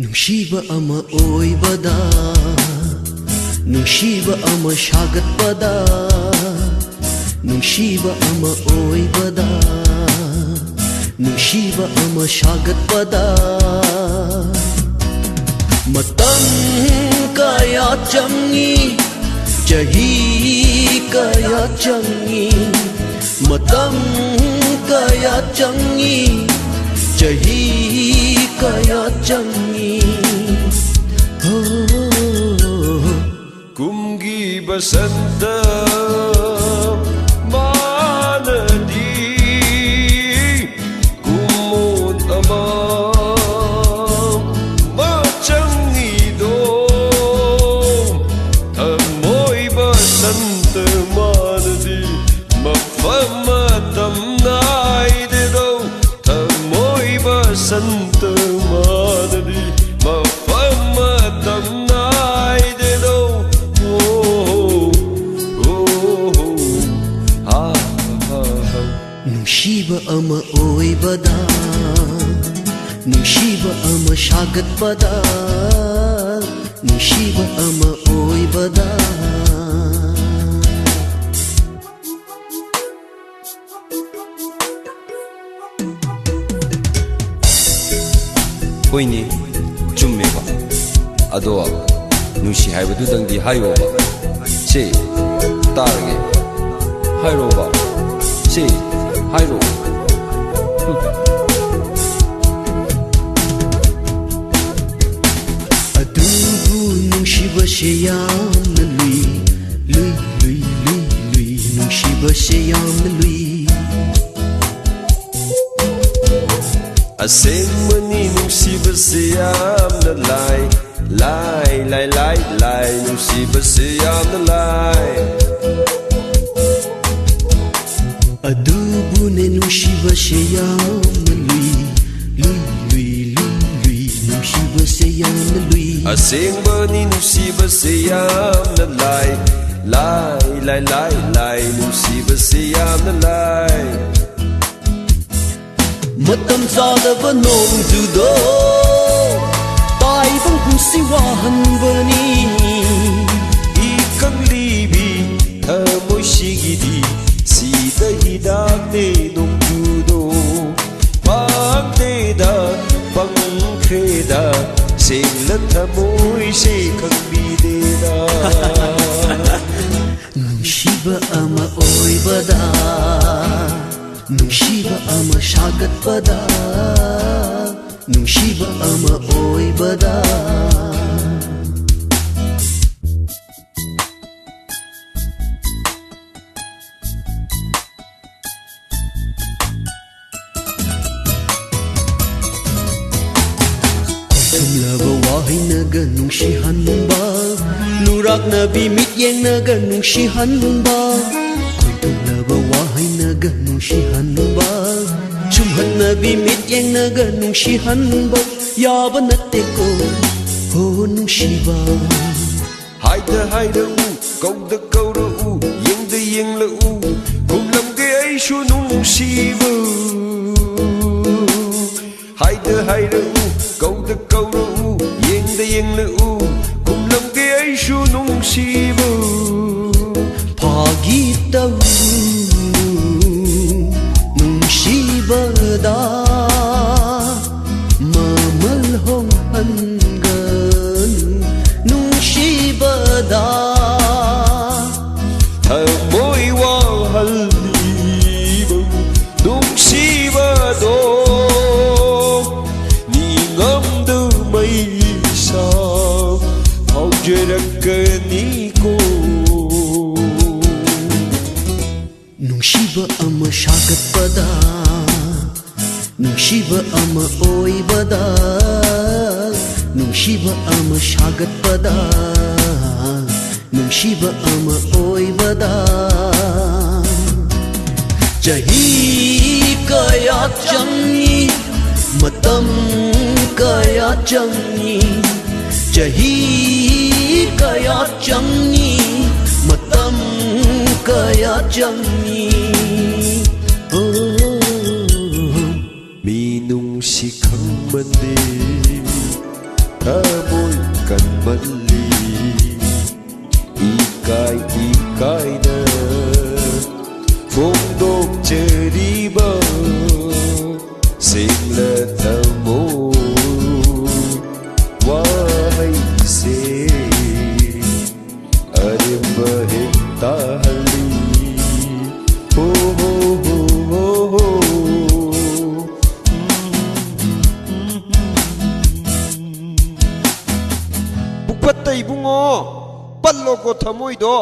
ꯅꯨꯡꯁꯤꯕ ꯑꯃ ꯑꯣꯏꯕꯗ ꯅꯨꯡꯁꯤꯕ ꯑꯃ ꯁꯥꯒꯠꯄꯗ ꯅꯨꯡꯁꯤꯕ ꯑꯃ ꯑꯣꯏꯕꯗ ꯅꯨꯡꯁꯤꯕ ꯑꯃ ꯁꯥꯒꯠꯄꯗ ꯃꯇꯝ ꯀꯌꯥ ꯆꯪꯏ ꯆꯍꯤ ꯀꯌꯥ ꯆꯪꯏ ꯃꯇꯝ kaya changi chahi kaya changi kumgi basanta manadi kumut ama machangi do thamoy basanta manadi mafama tamnai de do thamoy basanta manadi mafama tamnai de do nungsiba ama oibada nungsiba ama sagatpada nungsiba ama oibada hoini chummeba ado nusi haibadu dangdi hayoba se targe hairoba se hairo adubu nungsiba se yamna lui lui lui lui lui nungsiba se yamna lui asengmani nungsiba se yamna lai lai lai lai lai nungsiba se yamna lai adubu ne nungsiba se yamna lui lui lui lui lui nungsiba se yamna lui asengmani nungsiba se yamna lai lai lai lai lai nungsiba se yamna lai matam zadaba nong judo tai bang pusi wahanbani ikang libi thamoy sigidi sida hidakte nong judo pagteda pangkreda sengla thamoy se kang bideda nungsiba ama oibada nungsiba ama sagatpada nungsiba ama oibada tumlaba wahinaga nungsihanba lurakna bimityengnaga nungsihanba tumlaba wahinaga nungsihanba sumhatna bimityengnaga nungsihanba yaba natteko ho nungsiba haida haida u kauda kauda u yengda yengla u kumlamge aishu nungsiba haida haida u kauda kauda u yengda yengla u kumlamge aishu nungsiba phagita nungsibada mamal hong hangan nungsibada thamoy wahalliba nungsibado ni ngamdu mai sa haujerakani ko nungsiba ama sagatpada nungsiba ama oibada nungsiba ama sagatpada nungsiba ama oibada chahi kaya changi matam kaya changi chahi kaya changi matam kaya changi mi nung si khang mande ꯊꯃꯣꯏ ꯀꯟꯃꯜꯂꯤ ꯏꯀꯥꯏꯅ ꯐꯣꯡꯗꯣꯛꯆꯔꯤꯕ ꯁꯦꯡꯂ ꯊꯃꯣꯏ ꯋꯥꯍꯩꯁꯦ ꯑꯔꯦꯝꯕ ꯍꯦꯛ ꯇꯥꯍꯜꯂꯤ ꯍꯣ ꯍꯣ ꯍꯣ ꯍꯣ ꯍꯣ ꯄꯨꯛꯐꯠꯇ ꯏꯕꯨꯡꯉꯣ ꯄꯜꯂꯣꯀꯣ ꯊꯃꯣꯏꯗꯣ